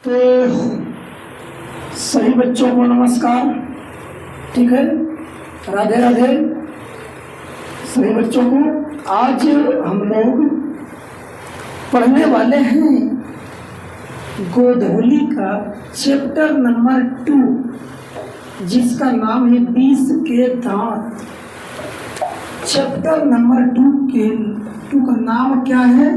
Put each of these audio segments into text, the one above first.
तो सभी बच्चों को नमस्कार। ठीक है, राधे राधे सभी बच्चों को। आज हम लोग पढ़ने वाले हैं गोधूली का चैप्टर नंबर 2, जिसका नाम है 20 के दांत। चैप्टर नंबर 2 का नाम क्या है?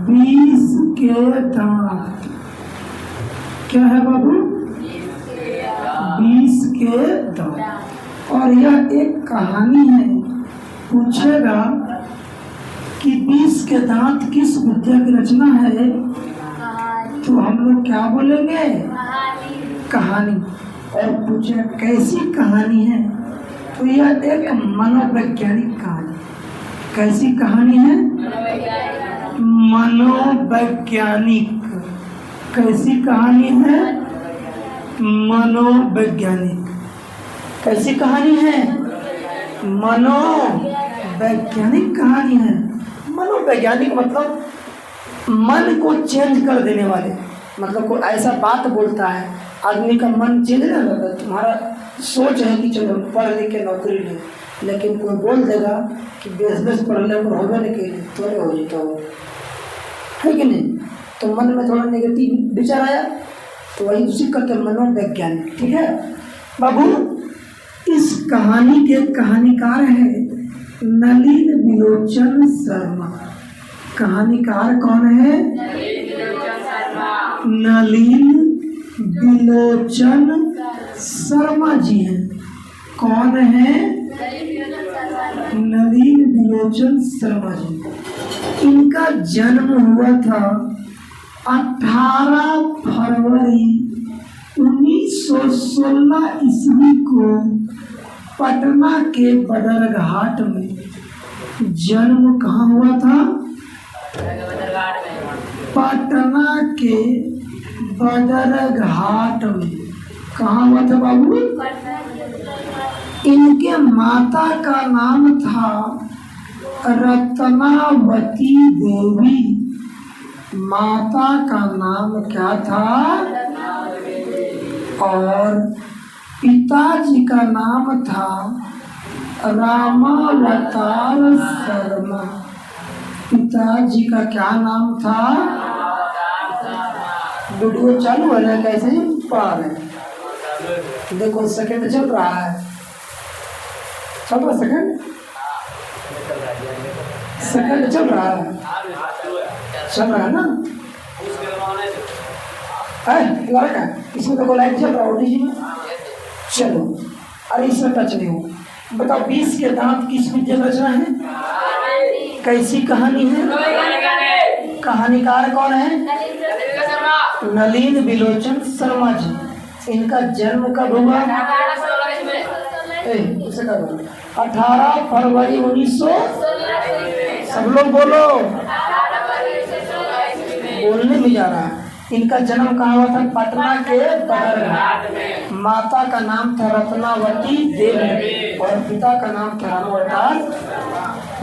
20 के दांत। क्या है बाबू? 20 के दांत। और यह एक कहानी है। पूछेगा कि 20 के दांत किस विद्या की रचना है, तो हम लोग क्या बोलेंगे? कहानी। और पूछेगा कैसी कहानी है, तो यह एक मनोवैज्ञानिक कहानी। कैसी कहानी है? मनोवैज्ञानिक। कैसी कहानी है? मनोवैज्ञानिक। कैसी कहानी है? मनोवैज्ञानिक कहानी है। मनोवैज्ञानिक मतलब मन को चेंज कर देने वाले। मतलब कोई ऐसा बात बोलता है, आदमी का मन चेंज नहीं होता। तुम्हारा सोच है कि चलो पढ़ लिख के नौकरी ले, लेकिन कोई बोल देगा कि बेस पढ़ने को होगा नहीं कि थोड़े हो जाता हो, है कि नहीं? तो मन में थोड़ा नेगेटिव विचार आया, तो वही उसी करके मनोवैज्ञानिक। ठीक है बाबू, इस कहानी के कहानीकार है नलिन विलोचन शर्मा। कहानीकार कौन है? नलिन विलोचन शर्मा जी हैं। कौन है? नलिन विलोचन शर्मा जी। इनका जन्म हुआ था 18 फरवरी 1916 ईस्वी को पटना के बदरघाट में। जन्म कहाँ हुआ था? पटना के बदरघाट में। कहाँ हुआ था बाबू? इनके माता का नाम था रत्नावती देवी। माता का नाम क्या था? और पिताजी का नाम था रामावतार शर्मा। पिताजी का क्या नाम था? वीडियो चालू है ना? कैसे पढ़ा रहे हैं? देखो सेकंड चल रहा है। चल रहा सेकंड चल रहा है। चल रहा है ना? लड़का इसमें देखो लाइट चल रहा है ओडीजी में। चलो, अरे इसमें टच नहीं हो। बताओ 20 के दांत किस विद्या की रचना है? कैसी कहानी है? कहानीकार कौन है? नलिन विलोचन शर्मा जी। इनका जन्म कब हुआ? 18 फरवरी 1900। सब लोग बोलो, बोलने में जा रहा है। इनका जन्म कहाँ हुआ था? पटना के बदरघाट में। माता का नाम था रत्नावती देवी और पिता का नाम था रामावतार।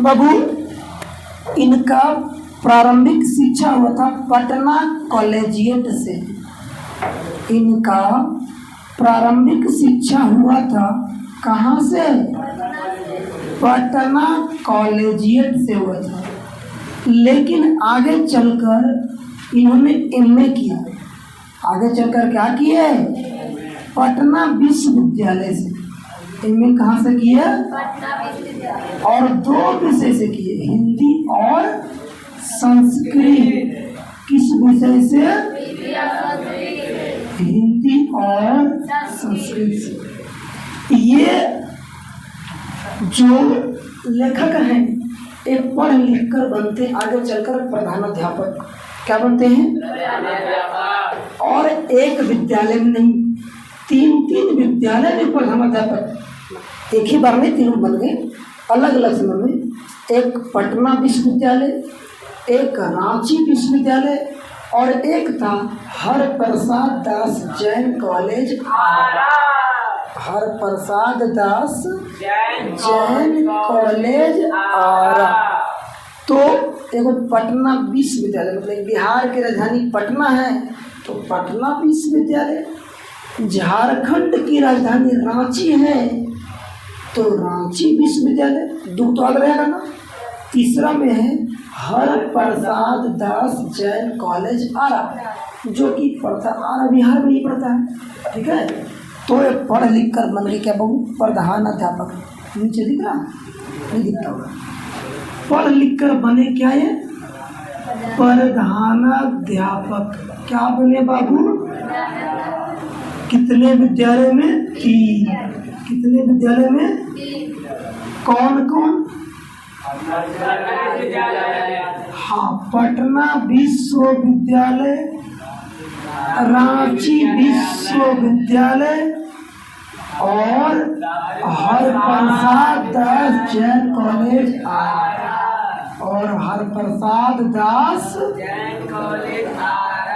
बाबू, इनका प्रारंभिक शिक्षा हुआ था पटना कॉलेजिएट से। इनका प्रारंभिक शिक्षा हुआ था कहाँ से? पटना कॉलेजिएट से हुआ था। लेकिन आगे चलकर इन्होंने एमए किया। आगे चलकर क्या किए? पटना विश्वविद्यालय से। एमए कहाँ से किए? और 2 विषय से किए, हिंदी और संस्कृत। किस विषय से? हिंदी और संस्कृत से। ये जो लेखक हैं, एक पढ़ लिख कर बनते, आगे चलकर प्रधानाध्यापक। क्या बनते हैं? और एक विद्यालय में नहीं, 3 विद्यालय में प्रधानाध्यापक। एक ही बार में 3 बन गए, अलग अलग समय में। एक पटना विश्वविद्यालय, एक रांची विश्वविद्यालय और एक था हरप्रसाद दास जैन कॉलेज आरा। हरप्रसाद दास जैन कॉलेज आरा। तो एगो पटना विश्वविद्यालय, मतलब बिहार की राजधानी पटना है तो पटना विश्वविद्यालय, झारखंड की राजधानी रांची है तो रांची विश्वविद्यालय, दो तो अलग रहेगा ना। तीसरा में है हरप्रसाद दास जैन कॉलेज आरा, जो कि पड़ता आरा बिहार में ही पड़ता है, ठीक है। तो ये पढ़ लिख कर बन गए क्या बहू, प्रधान अध्यापक, नीचे दिख रहा नहीं दिखता होगा, पढ़ लिख कर बने क्या ये प्रधानाध्यापक। क्या बने बाबू, कितने विद्यालय में, 3। कितने विद्यालय में, कौन कौन, हाँ, पटना विश्वविद्यालय, रांची विश्वविद्यालय और हरप्रसाद दास जैन कॉलेज आरा, और हरप्रसाद दास जैन कॉलेज आरा।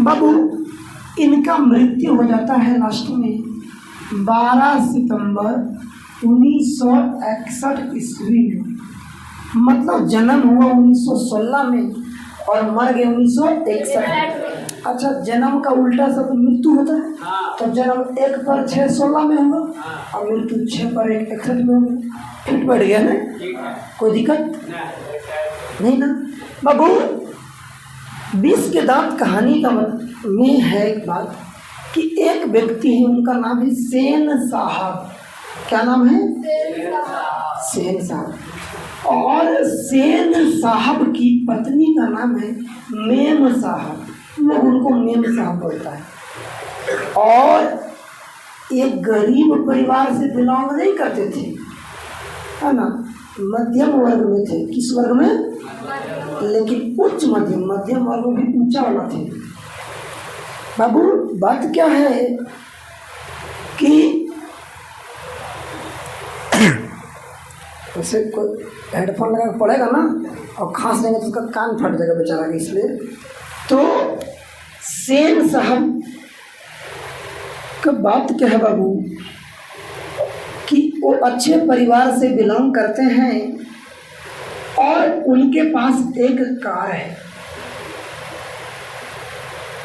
बाबू इनका मृत्यु हो जाता है लास्ट में 12 सितंबर 1961 ईस्वी में, मतलब जन्म हुआ 1916 में और मर गए 1961। अच्छा, जन्म का उल्टा सब मृत्यु होता है, तो जन्म 1 पर 6 16 में होगा और मृत्यु 6 पर 1 61 में होगा। फिट बैठ गया ना, कोई दिक्कत नहीं ना बाबू। 20 के दांत कहानी का में है एक बात कि एक व्यक्ति है, उनका नाम है सेन साहब। क्या नाम है, सेन साहब। और सेन साहब की पत्नी का नाम है मेम साहब, लोग उनको मेम साहब बोलता है। और एक गरीब परिवार से बिलोंग नहीं करते थे, है ना, मध्यम वर्ग में थे। किस वर्ग में, लेकिन उच्च मध्यम वर्ग में भी ऊंचा वाला थे। बाबू बात क्या है कि उसे कोई हेडफोन लगा पड़ेगा ना और खांस देंगे तो उसका कान फट जाएगा बेचारा का, इसलिए। तो सेन साहब का बात क्या है बाबू कि वो अच्छे परिवार से बिलोंग करते हैं और उनके पास एक कार है।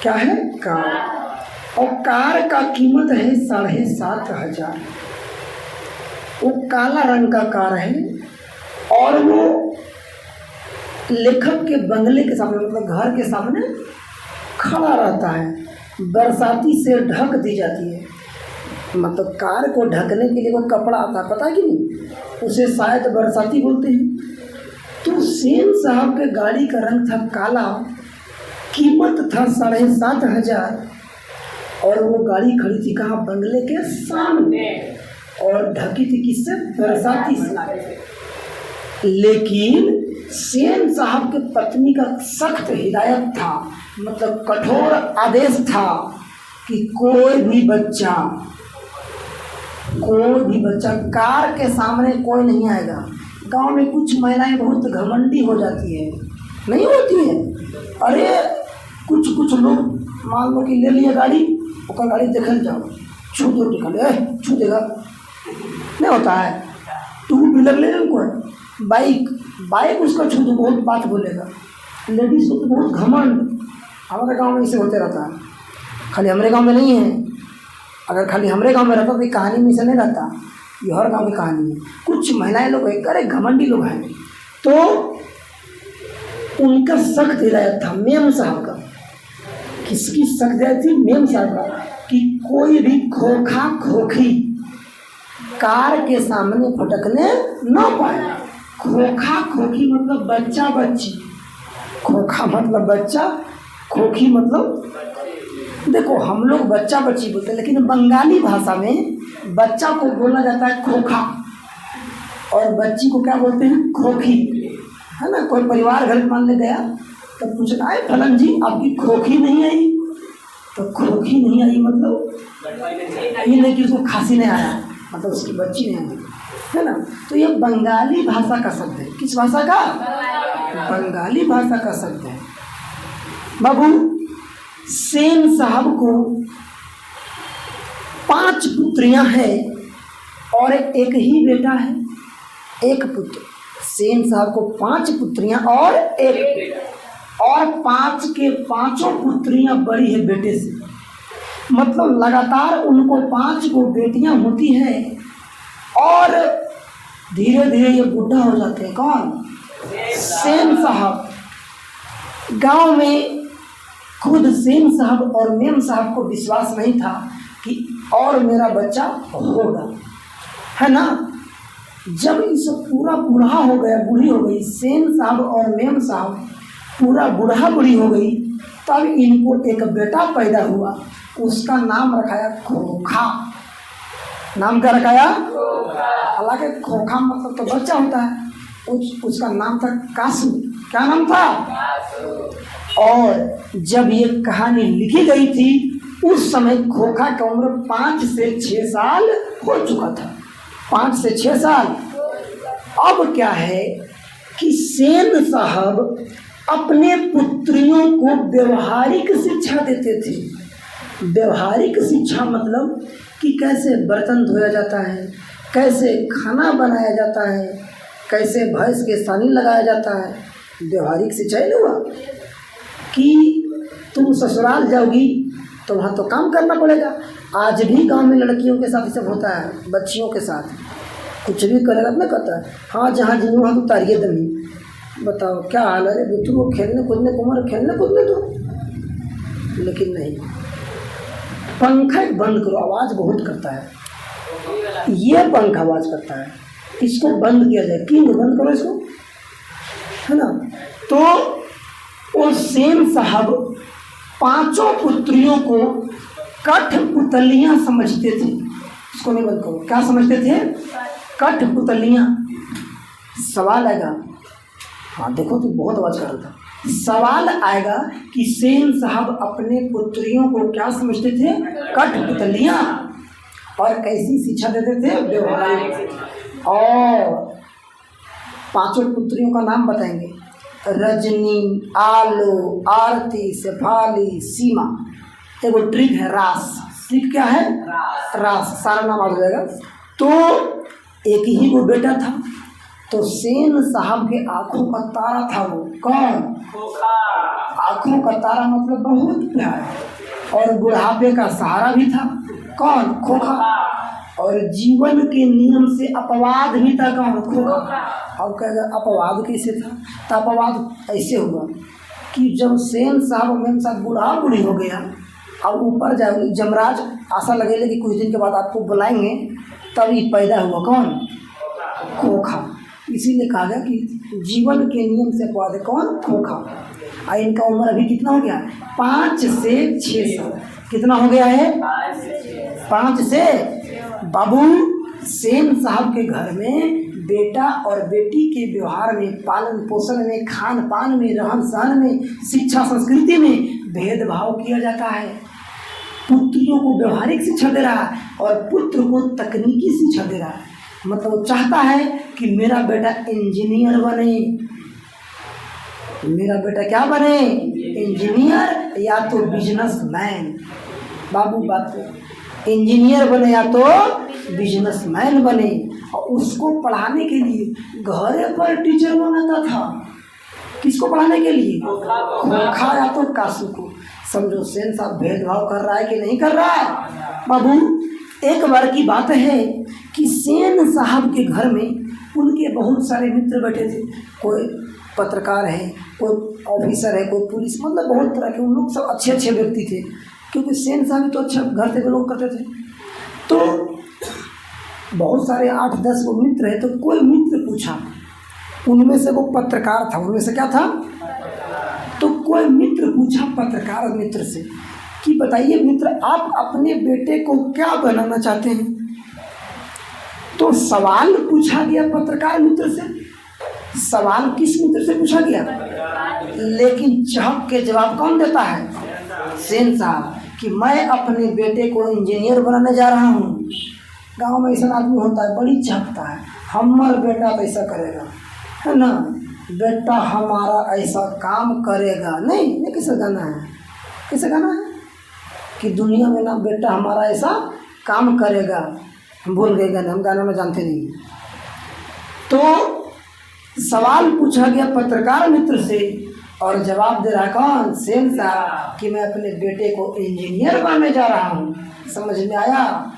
क्या है, कार। और कार का कीमत है 7,500। वो काला रंग का कार है और वो लेखक के बंगले के सामने, मतलब घर के सामने खड़ा रहता है। बरसाती से ढक दी जाती है, मतलब कार को ढकने के लिए कोई कपड़ा आता है, पता है कि नहीं, उसे शायद बरसाती बोलते हैं। तो सेन साहब के गाड़ी का रंग था काला, कीमत था 7,500 और वो गाड़ी खड़ी थी कहाँ, बंगले के सामने, और ढकी थी किससे, बरसाती से। लेकिन सेन साहब के पत्नी का सख्त हिदायत था, मतलब कठोर आदेश था कि कोई भी बच्चा कार के सामने कोई नहीं आएगा। गांव में कुछ महिलाएं बहुत घमंडी हो जाती है, नहीं होती है, अरे कुछ लोग मान लो कि ले लिया गाड़ी, उसका गाड़ी देखल जाओ, छू दो, छू देगा, नहीं होता है। 2 व्हीलर ले उनको, बाइक उसका छू दो, बहुत बात बोलेगा। लेडीज को तो बहुत घमंड, हमारे गांव में इसे होते रहता है, खाली हमारे गांव में नहीं है। अगर खाली हमारे गांव में रहता तो ये कहानी में से नहीं रहता, ये हर गांव की कहानी है। कुछ महिलाएं लोग अरे घमंडी लोग हैं, तो उनका सख्त हिदायत था मेम साहब का। किसकी सख्त हिदायत थी, मेम साहब का, कि कोई भी खोखी कार के सामने फटकने न पाए। खोखी मतलब बच्चा बच्ची, खोखा मतलब बच्चा, खोखी मतलब, देखो हम लोग बच्चा बच्ची बोलते हैं, लेकिन बंगाली भाषा में बच्चा को बोला जाता है खोखा और बच्ची को क्या बोलते हैं, खोखी, है ना। कोई परिवार घर मानने गया तो पूछा, आए फलन जी आपकी खोखी नहीं आई, तो खोखी नहीं आई मतलब ये नहीं कि उसको खांसी नहीं आया, मतलब उसकी बच्ची नहीं आई, है ना। तो ये बंगाली भाषा का शब्द है। किस भाषा का, बंगाली भाषा का शब्द है। बाबू सेन साहब को 5 पुत्रियां हैं और एक ही बेटा है, एक पुत्र। सेन साहब को 5 पुत्रियां और एक बेटा, और 5 के पांचों पुत्रियां बड़ी है बेटे से। मतलब लगातार उनको 5 को बेटियां होती हैं और धीरे धीरे ये बूढ़ा हो जाते हैं। कौन? सेन साहब। गांव में खुद सेन साहब और मेम साहब को विश्वास नहीं था कि और मेरा बच्चा होगा, है ना। जब ये सब पूरा बूढ़ा हो गया, बूढ़ी हो गई, सेन साहब और मेम साहब पूरा बूढ़ा बूढ़ी हो गई, तब इनको एक बेटा पैदा हुआ। उसका नाम रखाया खोखा। नाम क्या रखाया? हालांकि खोखा मतलब तो बच्चा होता है, उसका नाम था कासू। क्या नाम था? और जब ये कहानी लिखी गई थी उस समय खोखा की उम्र 5 से 6 साल हो चुका था। 5 से 6 साल। अब क्या है कि सेन साहब अपने पुत्रियों को व्यवहारिक शिक्षा देते थे। व्यवहारिक शिक्षा मतलब कि कैसे बर्तन धोया जाता है, कैसे खाना बनाया जाता है, कैसे भैंस के सानी लगाया जाता है। व्यवहारिक शिक्षा ही नहीं हुआ कि तुम ससुराल जाओगी तो वहाँ तो काम करना पड़ेगा। आज भी गांव में लड़कियों के साथ ये सब होता है, बच्चियों के साथ कुछ भी करेगा ना कहता है हाँ जहाँ जिन्हें वहाँ तो उतारिए दमी। बताओ क्या हाल है रे बेटू, वो खेलने कूदने को उम्र, खेलने कूदने दो। लेकिन नहीं, पंखा बंद करो, आवाज़ बहुत करता है। ये पंखा आवाज़ करता है, इसको बंद किया जाए। क्यों बंद करो इसको, है ना। तो वो सेन साहब 5 पुत्रियों को कठपुतलियाँ समझते थे। इसको नहीं बंद करो। क्या समझते थे? कठपुतलियाँ। सवाल आएगा, हाँ देखो तो बहुत आवाज़ कर रहा था। सवाल आएगा कि सेन साहब अपने पुत्रियों को क्या समझते थे? कठपुतलियाँ। और कैसी शिक्षा देते थे? व्यवहारिक। और 5 पुत्रियों का नाम बताएंगे। रजनी, आलो, आरती, शेफाली, सीमा। एगो ट्रिक है रास। ट्रिक क्या है? रास। सारा नाम आ जाएगा। तो एक ही वो बेटा था, तो सेन साहब के आंखों का तारा था वो। कौन? आंखों का तारा मतलब बहुत प्यार। और बुढ़ापे का सहारा भी था। कौन? खोखा। और जीवन के नियम से अपवाद भी था। कौन? खोखा। अब कहेगा अपवाद कैसे था? तो अपवाद ऐसे हुआ कि जब सेन साहब और मेम साहब बूढ़ा बूढ़ी हो गया, अब ऊपर जाओगे जमराज आशा लगेले कि कुछ दिन के बाद आपको बुलाएंगे, तब ये पैदा हुआ। कौन? खोखा। इसीलिए कहा गया कि जीवन के नियम से अपवाद है। कौन? खोखा। और इनका उम्र अभी कितना हो गया? 5 से 6 साल। कितना हो गया है? 5 से। बाबू सेन साहब के घर में बेटा और बेटी के व्यवहार में, पालन पोषण में, खान पान में, रहन सहन में, शिक्षा संस्कृति में भेदभाव किया जाता है। पुत्रियों को व्यवहारिक शिक्षा दे रहा है और पुत्र को तकनीकी शिक्षा दे रहा है। मतलब वो चाहता है कि मेरा बेटा इंजीनियर बने। मेरा बेटा क्या बने? इंजीनियर या तो बिजनेसमैन। बाबू बात को इंजीनियर बने या तो बिजनेसमैन बने। और उसको पढ़ाने के लिए घर पर टीचर बनाता था। किसको पढ़ाने के लिए? खोखा या तो कासू को। समझो सेन साहब भेदभाव कर रहा है कि नहीं कर रहा है? बाबू एक बार की बात है कि सेन साहब के घर में उनके बहुत सारे मित्र बैठे थे। कोई पत्रकार है, कोई ऑफिसर है, कोई पुलिस, मतलब बहुत तरह के। उन लोग सब अच्छे अच्छे व्यक्ति थे, क्योंकि सेन साहब तो अच्छा घर से लोग करते थे। तो बहुत सारे 8-10 वो मित्र है। तो कोई मित्र पूछा, उनमें से वो पत्रकार था। उनमें से क्या था? तो कोई मित्र पूछा पत्रकार मित्र से कि बताइए मित्र, आप अपने बेटे को क्या बनाना चाहते हैं? तो सवाल पूछा गया पत्रकार मित्र से। सवाल किस मित्र से पूछा गया? लेकिन चहक के जवाब कौन देता है? सेन साहब, कि मैं अपने बेटे को इंजीनियर बनाने जा रहा हूँ। गांव में ऐसा आदमी होता है, बड़ी चहकता है, हमारा बेटा ऐसा करेगा, है ना, बेटा हमारा ऐसा काम करेगा। नहीं नहीं, कैसे गाना है? कैसे गाना है कि दुनिया में ना बेटा हमारा ऐसा काम करेगा। हम भूल गए गाना, हम गाना में जानते नहीं। तो सवाल पूछा गया पत्रकार मित्र से और जवाब दे रहा कौन? सेन साहब कि मैं अपने बेटे को इंजीनियर बनने जा रहा हूँ। समझ में आया?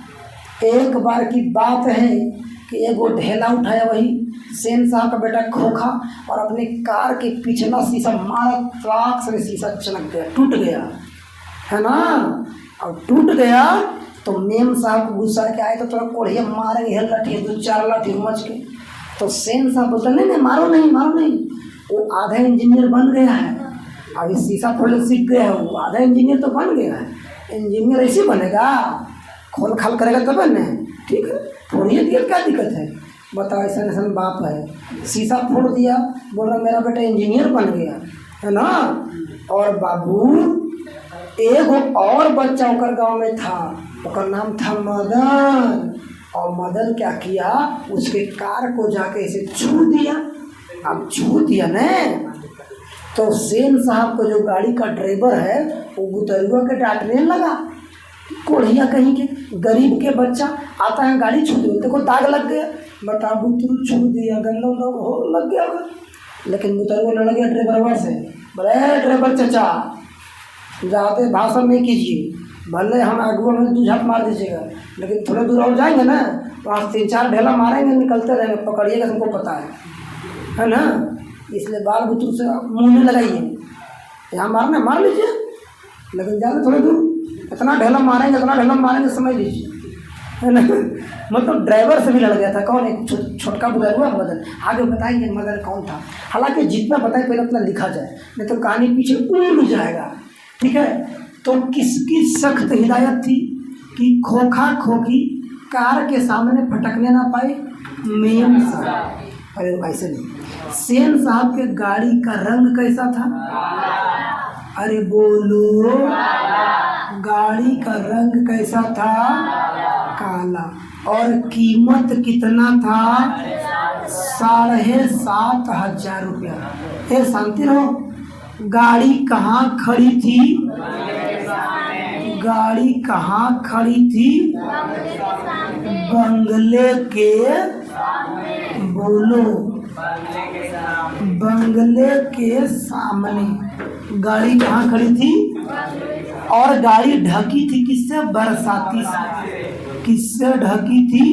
एक बार की बात है कि एक वो ढेला उठाया वही सेन साहब का बेटा खोखा और अपने कार के पिछला शीशा मारा, ट्रक से शीशा चमक गया, टूट गया, है ना। और टूट गया तो मेम साहब को गुस्सा के आए तो थोड़ा कोढ़िया मारेंगे, लठी 2-4 लाठी मच के। तो सेन साहब बोलते नहीं नहीं मारो नहीं मारो नहीं, वो आधा इंजीनियर बन गया है, अभी शीशा फोड़ना सीख गया है, वो आधा इंजीनियर तो बन गया है। इंजीनियर ऐसे बनेगा, खोल खाल करेगा तब न, ठीक है, फोड़िए दिया क्या दिक्कत है? बताओ, ऐसा ऐसा बाप है, शीशा फोड़ दिया, बोल रहा मेरा बेटा इंजीनियर बन गया, है ना। और बाबू एक और बच्चा ओकर गाँव में था, ओकर नाम था मदन। और मदन क्या किया, उसके कार को जाके ऐसे छू दिया। अब छू दिया न तो सेन साहब को जो गाड़ी का ड्राइवर है वो गुतरुआ के डांटने लगा, कोढ़िया कहीं के, गरीब के बच्चा आता है गाड़ी छू दी, देखो दाग लग गया, बताओ गुतरू छू दिया, गंदा हो लग गया। लेकिन गुतरुआ लड़ गया ड्राइवर से, बोले ड्राइवर चाचा ज़्यादा भाषण नहीं कीजिए, भले हम आगुआ में 2 झप मार दीजिएगा, लेकिन थोड़ा दूर और जाएंगे ना वहाँ 3-4 ढेला मारेंगे, निकलते रहेंगे, पकड़िएगा, तुमको पता है ना। इसलिए बाल बुतरू से मुँह नहीं लगाइए, यहाँ मारना मार लीजिए, लेकिन जाने थोड़ी दूर, इतना ढेला मारेंगे समझ लीजिए, है ना। मतलब ड्राइवर से भी लड़ गया था। कौन? एक छोटका बुजुर्ग मदन। आगे बताएंगे मदन कौन था। हालांकि जितना बताए पहले उतना लिखा जाए, नहीं तो कहानी पीछे उड़ जाएगा, ठीक है। तो किसकी सख्त हिदायत थी कि खोखा खोखी कार के सामने फटकने ना पाए? मेम साहब। अरे ऐसे नहीं, सेन साहब के गाड़ी का रंग कैसा था? अरे बोलो, गाड़ी का रंग कैसा था? काला। और कीमत कितना था? 7,500 रुपया। हे शांति रहो, गाड़ी कहाँ खड़ी थी? गाड़ी कहाँ खड़ी थी? बंगले के, बोलो, बंगले के सामने गाड़ी कहाँ खड़ी थी? और गाड़ी ढकी थी किससे? बरसाती से। किससे ढकी थी?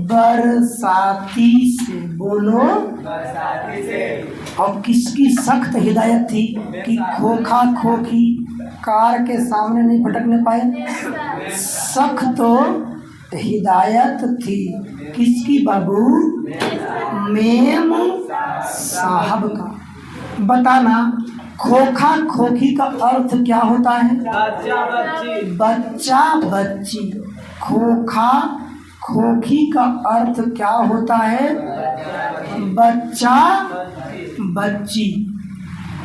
बरसाती से। बोलो, बरसाती से। और किसकी सख्त हिदायत थी कि खोखा खोखी कार के सामने नहीं फटकने पाए? सख्त तो हिदायत थी किसकी बाबू? मेम साहब का। बताना, खोखा खोखी का अर्थ क्या होता है? बच्चा बच्ची। खोखा खोखी का अर्थ क्या होता है? बच्चा बच्ची।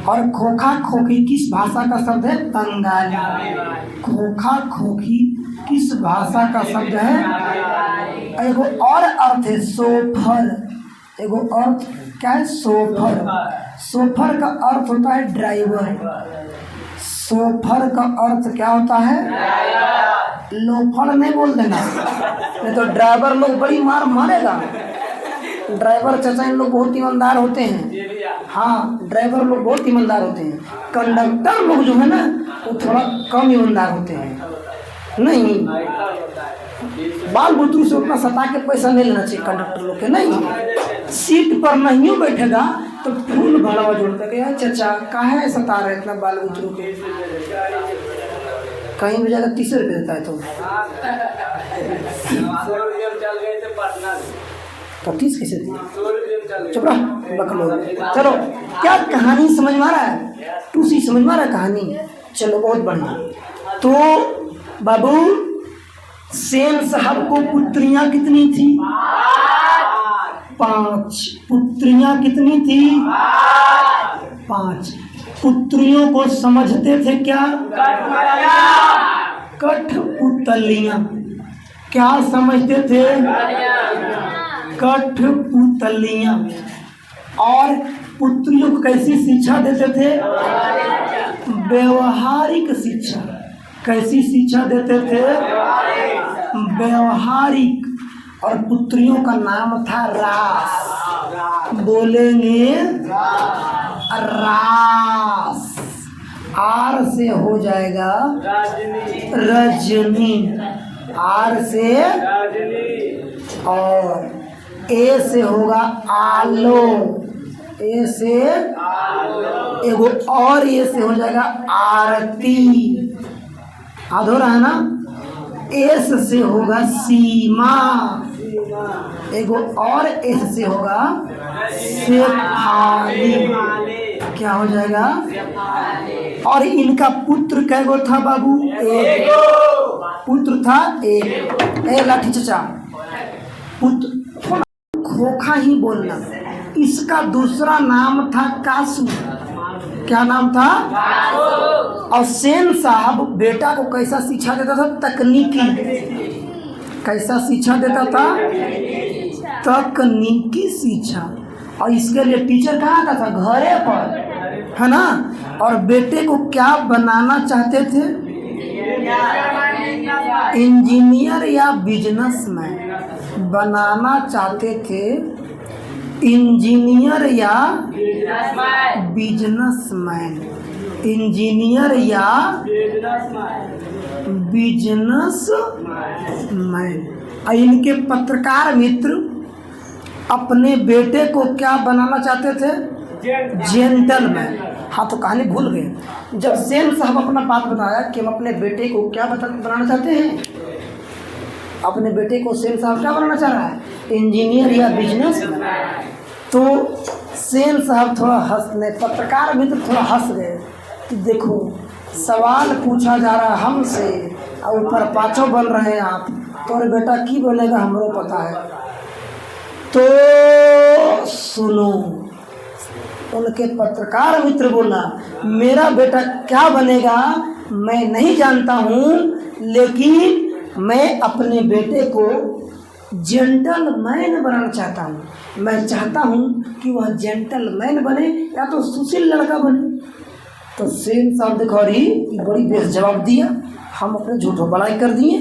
और खोखा खोखी किस भाषा का शब्द है? बंगाली। खोखा खोखी किस भाषा का शब्द है? एगो और अर्थ है सोफर। एगो अर्थ क्या है? सोफर। सोफर का अर्थ होता है ड्राइवर। सोफर का अर्थ क्या होता है? लोफर नहीं बोल देना, नहीं तो ड्राइवर लोग बड़ी मार मारेगा। ड्राइवर चाचा इन लोग बहुत ईमानदार होते हैं। हाँ, ड्राइवर लोग बहुत ईमानदार होते हैं। कंडक्टर लोग जो है ना वो थोड़ा कम ईमानदार होते हैं। नहीं, बाल बुतरू से उतना सता के पैसा नहीं लेना चाहिए कंडक्टर लोग के। नहीं, सीट पर नहीं बैठेगा तो फूल भड़वा जोड़ता है, चाचा काहे सता रहे इतना बाल बुतरू के? कहीं भी जाकर 30 रुपये देता है तो 30 कैसे दिए? चुप रहा बकलो। चलो, क्या कहानी समझ में आ रहा है? टूसी समझ में आ रहा है कहानी? चलो, बहुत बढ़िया। तो बाबू, सेन साहब को पुत्रियां कितनी थी? 5 पुत्रियां कितनी थी? 5 पुत्रियों को समझते थे क्या? कठपुतलियां। क्या समझते थे? कठपुतलियां। और पुत्रियों को कैसी शिक्षा देते थे? व्यवहारिक शिक्षा। कैसी शिक्षा देते थे? व्यवहारिक। और पुत्रियों का नाम था रास। बोलेंगे रास। आर से हो जाएगा रजनी। आर से और ए से होगा आलो। ए से एगो और ए से हो जाएगा आरती। अधूरा है ना। एस से होगा सीमा। एगो और एस से होगा शेफाली। क्या हो जाएगा? और इनका पुत्र कैगो था बाबू? एक पुत्र था। एक ए लाठी चचा पुत्र। खोखा ही बोलना। इसका दूसरा नाम था कासू। क्या नाम था? और सेन साहब बेटा को कैसा शिक्षा देता था? तकनीकी। कैसा शिक्षा देता था? तकनीकी शिक्षा। और इसके लिए टीचर कहाँ आता था? घरे पर, है ना। और बेटे को क्या बनाना चाहते थे? इंजीनियर या बिजनेसमैन बनाना चाहते थे। इंजीनियर या बिजनेसमैन। इंजीनियर या बिजनेसमैन। और इनके पत्रकार मित्र अपने बेटे को क्या बनाना चाहते थे? जेंटलमैन। हाँ तो कहानी भूल गए। जब सेन साहब अपना बात बताया कि हम अपने बेटे को क्या बनाना चाहते हैं, अपने बेटे को सेन साहब क्या बनाना चाह रहा है? इंजीनियर या बिजनेस। तो सेन साहब थोड़ा हंसने, पत्रकार मित्र थोड़ा हंस गए कि देखो सवाल पूछा जा रहा है हमसे और ऊपर पाँचों बन रहे हैं आप, तो अरे बेटा की बोलेगा हमको पता है। तो सुनो, उनके पत्रकार मित्र बोला मेरा बेटा क्या बनेगा मैं नहीं जानता हूँ, लेकिन मैं अपने बेटे को जेंटलमैन बनाना चाहता हूँ। मैं चाहता हूँ कि वह जेंटलमैन बने या तो सुशील लड़का बने। तो सेन साहब देखो अरे बड़ी बेस जवाब दिया, हम अपने झूठों बड़ाई कर दिए।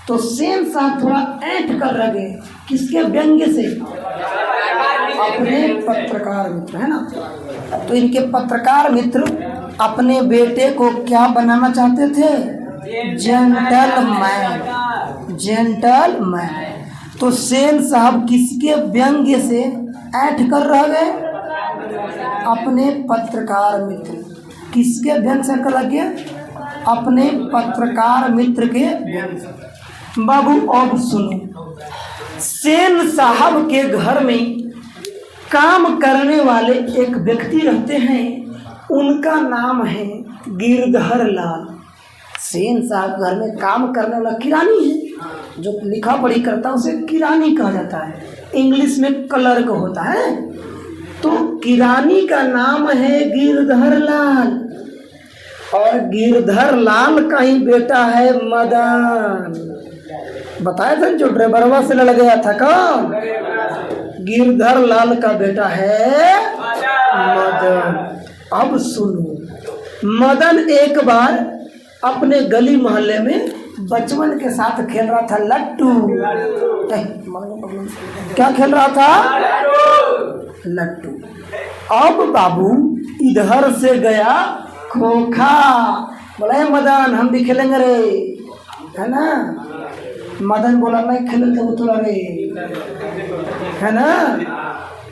तो सेन साहब थोड़ा ऐंठ कर रह गए। किसके व्यंग्य से? अपने पत्रकार मित्र, है ना। तो इनके पत्रकार मित्र अपने बेटे को क्या बनाना चाहते थे? जेंटलमैन। जेंटलमैन। तो सेन साहब किसके व्यंग्य से ऐंठ कर रह गए? अपने पत्रकार मित्र। किसके व्यंग्य से कर गया? अपने पत्रकार मित्र के व्यंग्य। बाबू अब सुनो, सेन साहब के घर में काम करने वाले एक व्यक्ति रहते हैं, उनका नाम है गिरधर लाल। सेन साहब घर में काम करने वाला किरानी है, जो लिखा पढ़ी करता है उसे किरानी कहा जाता है, इंग्लिश में क्लर्क होता है। तो किरानी का नाम है गिरधर लाल, और गिरधर लाल का ही बेटा है मदन। बताया था जो ड्राइवरवा से लड़ गया था, कौन? गिरधर लाल का बेटा है मदन। अब सुनो, मदन एक बार अपने गली मोहल्ले में बचपन के साथ खेल रहा था लट्टू। क्या खेल रहा था? लट्टू। अब बाबू इधर से गया खोखा, बोला मदन हम भी खेलेंगे रे, है ना। मदन बोला मैं खेल तो तोरा रे, है ना।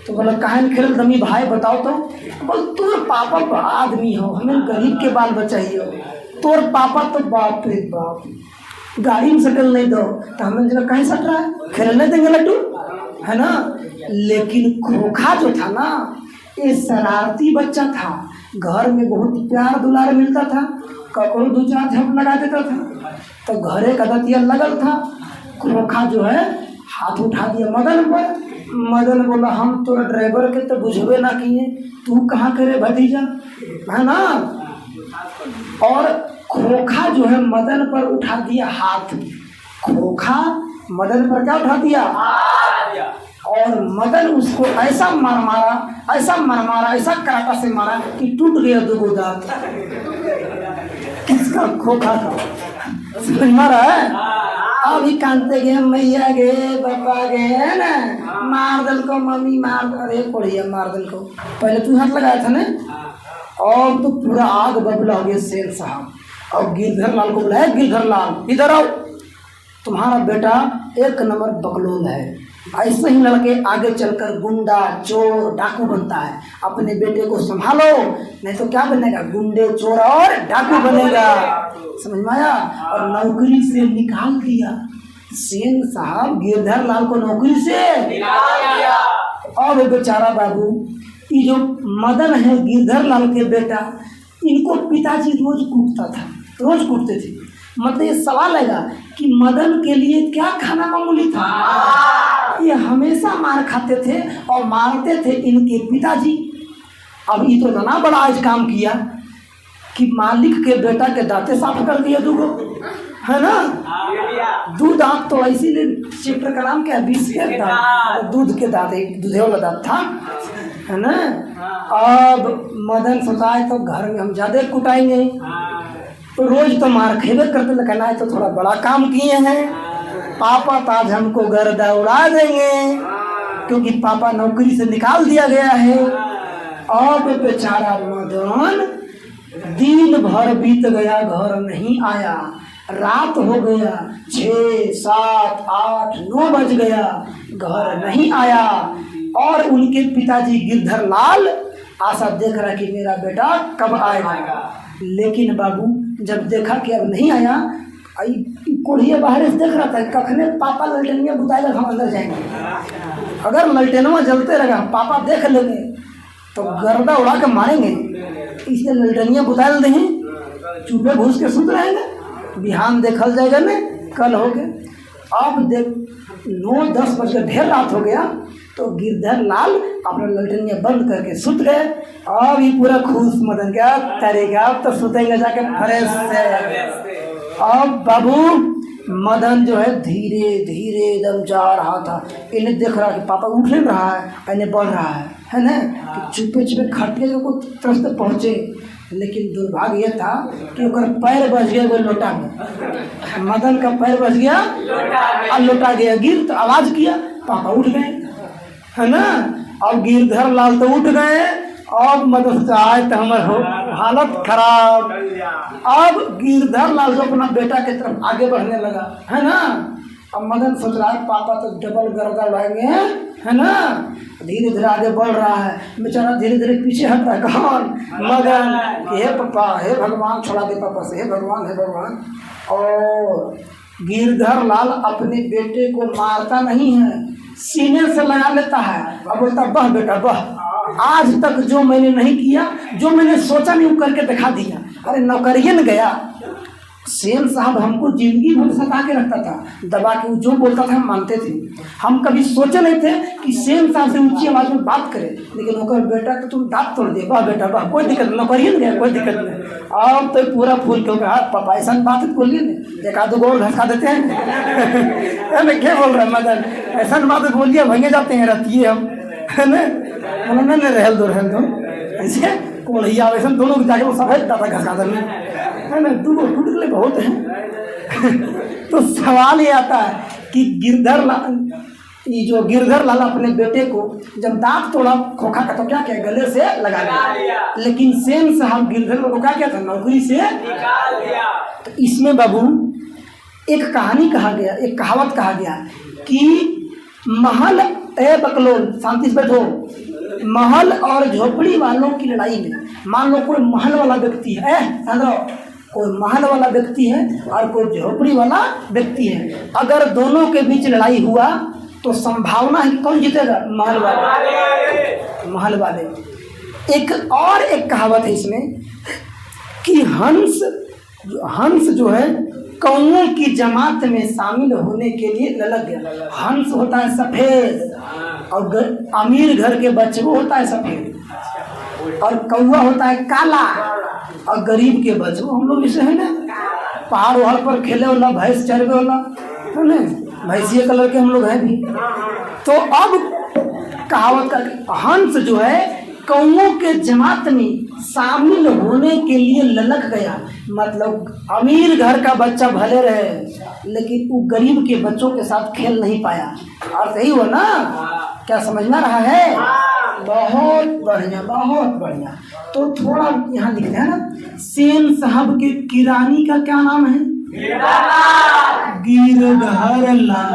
तो बोला कहाँ खेल दमी भाई बताओ तो। बोल तोर पापा बड़ा आदमी हो, हमें गरीब के बाल बच्चा ही हो, तोर पापा तो बाप रे बाप गाड़ी में सटल नहीं दो, तो हमें जगह कहीं सट रहा है, खेलने देंगे लड्डू, है ना। लेकिन खोखा जो था ना, ये शरारती बच्चा था, घर में बहुत प्यार दुलार मिलता था, ककड़ो दो चार झप लगा देता था, तो घरे का दतिया लगल था। खोखा जो है हाथ उठा दिया मदन पर। मदन बोला हम तो ड्राइवर के तो बुझबे ना किए, तू कहाँ करे भतीजा, है ना। और खोखा जो है मदन पर उठा दिया हाथ। खोखा मदन पर क्या उठा दिया? और मदन उसको ऐसा मारा, ऐसा मारा, ऐसा कराटा से मारा कि टूट गया दो दांत। किसका? खोखा का। समझ मारा है। अभी कांते गए मैया गे पापा गे है ना, मार दल को मम्मी मार, अरे पढ़िया मार दल को। पहले तू हाथ लगाया था ना, और तो पूरा आग बबला हो गया सेन साहब। और गिरधर लाल को बुलाया, गिरधर लाल इधर आओ, तुम्हारा बेटा एक नंबर बकलोल है, ऐसे ही लड़के आगे चलकर गुंडा चोर डाकू बनता है। अपने बेटे को संभालो, नहीं तो क्या बनेगा, गुंडे चोर और डाकू बनेगा, समझ में आया। और नौकरी से निकाल दिया सेन साहब, गिरधर लाल को नौकरी से निकाल दिया। और बेचारा बाबू, ये जो मदन है गिरधर लाल के बेटा, इनको पिताजी रोज कूटता था, रोज कूटते थे। मतलब ये सवाल आएगा कि मदन के लिए क्या खाना मामूली था, ये हमेशा मार खाते थे और मारते थे इनके पिताजी। अब ये तो इतना बड़ा आज काम किया कि मालिक के बेटा के दांते साफ कर दिया दूगो, है ना। दूध दांत तो इसीलिए चैप्टर का नाम क्या है, 20 के दांत, दूध के दांत, एक दूधे वाला दांत था, है ना। अब मदन सोचा है तो घर में हम ज्यादा कुटाएंगे, तो रोज तो मार खेबे करते, लेकिन आए तो थोड़ा बड़ा काम किए हैं, पापा तो आज हमको गर्दा उड़ा देंगे, क्योंकि पापा नौकरी से निकाल दिया गया है। अब बेचारा मदन दिन भर बीत गया, घर नहीं आया, रात हो गया, 6, 7, 8, 9 बज गया, घर नहीं आया। और उनके पिताजी गिरधर लाल आशा देख रहा कि मेरा बेटा कब आएगा। लेकिन बाबू जब देखा कि अब नहीं आया, कोढ़िया बाहर से देख रहा था, कखने पापा ललटेनिया बुताएगा हम अंदर जाएंगे, अगर ललटेनवा जलते रहेगा पापा देख लेंगे तो गर्दा उड़ा के मारेंगे, इसलिए ललटेनिया बुताए दें, चुपे घुस के सुत रहेंगे, बिहान देखल जाएगा न कल हो गए। अब देख 9-10 बज के ढेर रात हो गया, तो गिरधर लाल अपना ललटेनिया बंद करके सुत गए। अब ये पूरा खुश मदन क्या तरीका, अब तो सुतेंगे जाके फ्रेश से। अब बाबू मदन जो है धीरे धीरे एकदम जा रहा था, इन्हें देख रहा कि पापा उठ नहीं रहा है, इन्हें बढ़ रहा है ना, कि छुपे छुपे खटिया को तरफ से पहुँचे। लेकिन दुर्भाग्य यह था कि उनका पैर बच गया वो लोटा में, मदन का पैर बच गया और लोटा गया, गिर तो आवाज़ किया, पापा उठ गए, है ना। अब गिरधर लाल तो उठ गए, अब मदन से आए तो हमारे हालत खराब। अब गिरधर लाल जो अपना बेटा की तरफ आगे बढ़ने लगा, है ना। अब मदन सोच रहा है पापा तो डबल गर्दा उड़ाएंगे, है ना। धीरे धीरे आगे बढ़ रहा है, बेचारा धीरे धीरे पीछे हट रहा है, कौन, मदन। हे पापा, हे भगवान छुड़ा दे पापा से, हे भगवान, हे भगवान। और गिरधर लाल अपने बेटे को मारता नहीं है, सीने से लगा लेता है और बोलता बह बेटा बह, आज तक जो मैंने नहीं किया, जो मैंने सोचा नहीं वो करके दिखा दिया। अरे नौकरिए न गया, सेन साहब हमको जिंदगी भर सता के रखता था, दबा के, जो बोलता था हम मानते थे। हम कभी सोचे नहीं थे कि सेन साहब से ऊंची आवाज में बात करें, लेकिन नौकर बेटा तो तुम दांत तोड़ दिए, वाह बेटा वाह, कोई दिक्कत नहीं, नौकरिए नहीं गया, कोई दिक्कत नहीं। अब तो पूरा फूल क्योंकि पापा ऐसा बात बोलिए ना, एक आधो गोल घसका देते हैं। मैं क्या बोल रहा है मदन, ऐसा बात बोलिए भंगे जाते हैं, रतिए हम, है ना। रहल दो ऐसे कोढ़िया वैसे दोनों जाके वो सब दादा घसका देने, है ना, दोनों टूटले बहुत हैं। तो सवाल ये आता है कि गिरधर लाल, ये जो गिरधर लाल अपने बेटे को जब दांत तोड़ा खोखा का तो क्या किया, गले से लगा दिया, लेकिन सेन साहब गिरधर को क्या किया था, नौकरी से निकाल दिया। तो इसमें बाबू एक कहानी कहा गया, एक कहावत कहा गया कि महल ए बकलोल, शांति से बैठो, महल और झोपड़ी वालों की लड़ाई में, मान लो कोई महल वाला व्यक्ति है, कोई महल वाला व्यक्ति है और कोई झोपड़ी वाला व्यक्ति है, अगर दोनों के बीच लड़ाई हुआ तो संभावना है कि कौन जीतेगा, महल वाले, महल वाले। एक और एक कहावत है इसमें कि हंस जो है कौओं की जमात में शामिल होने के लिए ललक गया। हंस होता है सफ़ेद और अमीर घर के बच्चे वो होता है सफ़ेद, और कौआ होता है काला, और गरीब के बच्चे हम लोग इसे है ना, पहाड़ वहाड़ पर खेले वाला, भैंस चरवे वाला, है ना, भैंसिया कलर के हम लोग हैं भी। तो अब कहावत का हंस जो है कौओं के जमात में शामिल होने के लिए ललक गया। मतलब अमीर घर का बच्चा भले रहे लेकिन वो गरीब के बच्चों के साथ खेल नहीं पाया। और सही हो ना, क्या समझना रहा है? बहुत बढ़िया, बहुत बढ़िया। तो थोड़ा यहाँ लिखते हैं ना, सेन साहब के किरानी का क्या नाम है? गिरधर लाल।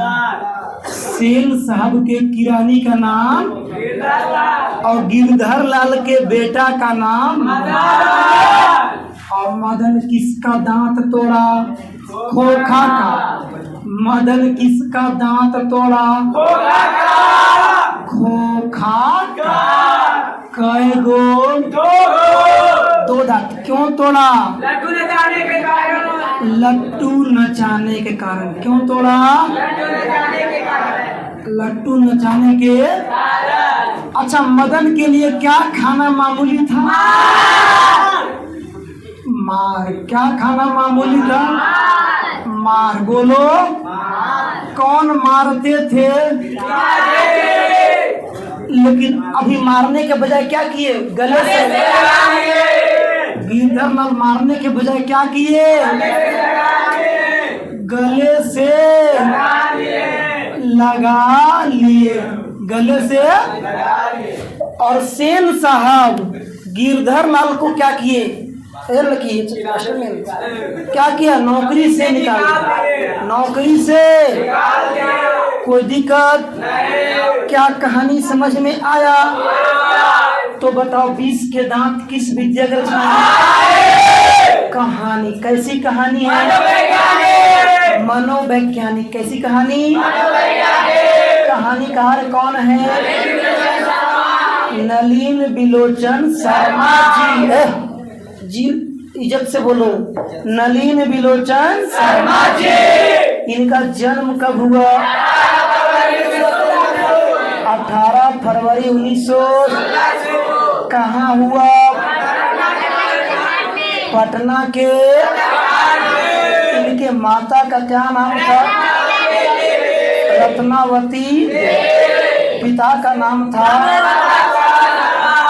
सेन साहब के किरानी का नाम और गिरधर लाल के बेटा का नाम। और मदन किसका दांत तोड़ा? खोखा का। मदन किसका दांत तोड़ा? खोखा का। कै गो? दो दांत। क्यों तोड़ा? लड्डू नचाने के कारण। लट्टू नचाने के कारण। क्यों तोड़ा? लड्डू नचाने के कारण। लट्टू नचाने के। अच्छा, मदन के लिए क्या खाना मामूली था? मार। क्या खाना मामूली था? मार। बोलो, कौन मारते थे? लेकिन अभी मारने के बजाय क्या किए? गले से। गिरधर लाल मारने के बजाय क्या किए? गले से लगा लिए। गले से। और सेन साहब गिरधर लाल को क्या किए? क्या किया? नौकरी से निकाल दिया। नौकरी से। कोई दिक्कत? क्या कहानी समझ में आया? तो बताओ, 20 के दांत किस विद्या का रचना है? कहानी। कैसी कहानी है? मनोवैज्ञानिक। कैसी कहानी? कहानीकार कौन है? नलिन बिलोचन शर्मा जी। इज्जत से बोलो, नलिन बिलोचन शर्मा जी। इनका जन्म कब हुआ? 18 फरवरी 1900। कहाँ हुआ? पटना के। इनके माता का क्या नाम था? रत्नावती। पिता का नाम था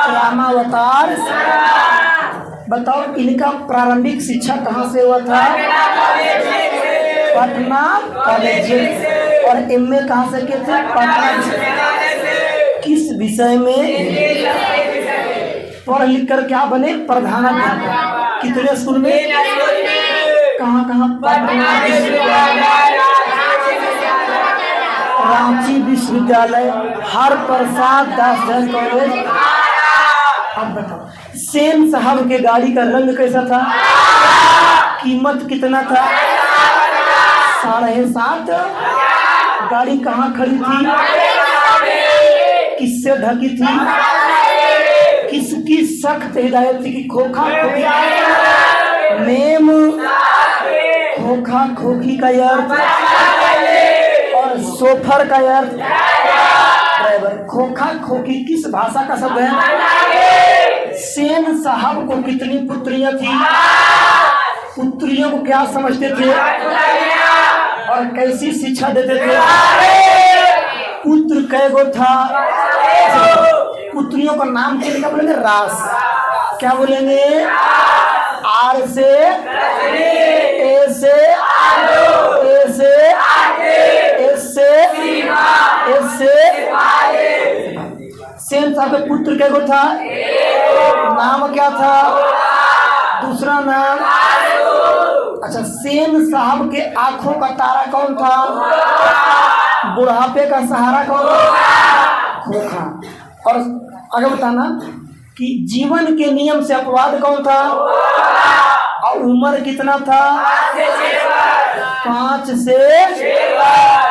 रामावतार। बताओ, इनका प्रारंभिक शिक्षा कहाँ से हुआ था? पटना कॉलेज। और एमए कहाँ से किए थे? पटना। किस विषय में? पढ़ लिख कर क्या बने? प्रधानाध्यापक। कितने स्कूल में? कहाँ कहाँ? पटना विश्वविद्यालय, रांची विश्वविद्यालय, हर प्रसाद दास जैन कॉलेज। अब बताओ, सेन साहब के गाड़ी का रंग कैसा था? कीमत कितना था? 7.5। गाड़ी कहाँ खड़ी थी? किससे ढकी थी? किसकी सख्त हिदायत थी कि खोखा खोखी? मेम। खोखा खोखी का अर्थ और सोफर का अर्थ ड्राइवर। खोखा खोखी किस भाषा का शब्द है? सेन साहब को कितनी पुत्रियां थी? पुत्रियों को क्या समझते थे और कैसी शिक्षा देते थे? पुत्र कै गो था? पुत्रियों का नाम क्या बोलेंगे? रास। क्या बोलेंगे? आर से, ए से, ए से, एस से, एस से। सेन साहब के पुत्र कै गो था? नाम क्या था? दूसरा नाम? अच्छा, सेन साहब के आंखों का तारा कौन था? बुढ़ापे का सहारा कौन था? खोखा। और आगे बताना कि जीवन के नियम से अपवाद कौन था? और उम्र कितना था? 5 से।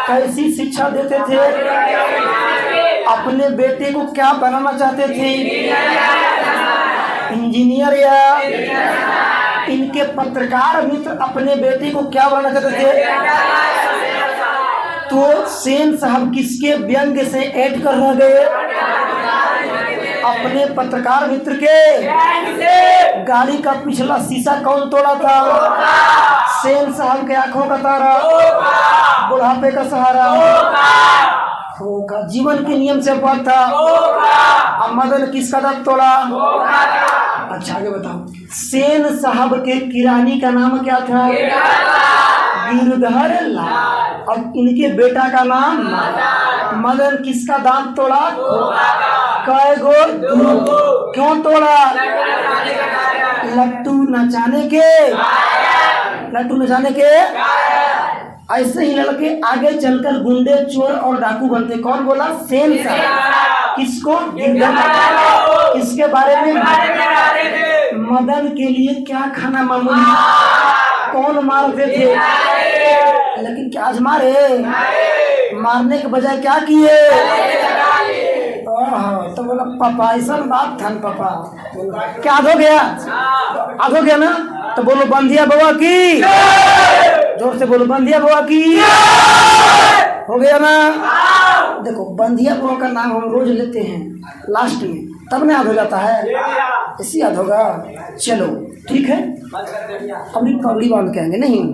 कैसी शिक्षा देते थे? अपने बेटे को क्या बनाना चाहते थे? इंजीनियर। या इनके पत्रकार मित्र अपने बेटे को क्या बनाना चाहते थे? तो सेन साहब किसके व्यंग से ऐड कर रह गए? अपने पत्रकार मित्र के। गाड़ी का पिछला शीशा कौन तोड़ा था? सेन साहब के आंखों का तारा, बुढ़ापे का सहारा। धोखा। जीवन के नियम से अपवाद था। अब मदन किसका दांत तोड़ा? अच्छा आगे बताओ। सेन साहब के किरानी का नाम क्या था? गिरधर लाल। अब इनके बेटा का नाम मदन किसका दांत तोड़ा? कै गो? क्यों तोड़ा? लट्टू नचाने के। लट्टू नचाने के। ऐसे ही लड़के आगे चलकर गुंडे, चोर और डाकू बनते। कौन बोला? सेन साहब। किसको? गिरधर। इसके बारे में मदन के लिए क्या खाना मामूली? कौन मारते थे? लेकिन क्या आज मारे? मारने के बजाय क्या किए? तो बोला पापा ऐसा बात था पापा। क्या आध हो गया? आध हो गया ना? तो बोलो बंधिया बाबा की। जोर से बोलो बंधिया बाबा की। हो गया ना? देखो बंधिया बाबा का नाम हम रोज लेते हैं लास्ट में, तब ना याद हो जाता है। इसी याद होगा। चलो ठीक है, अभी पगड़ी बांध के आएंगे नहीं।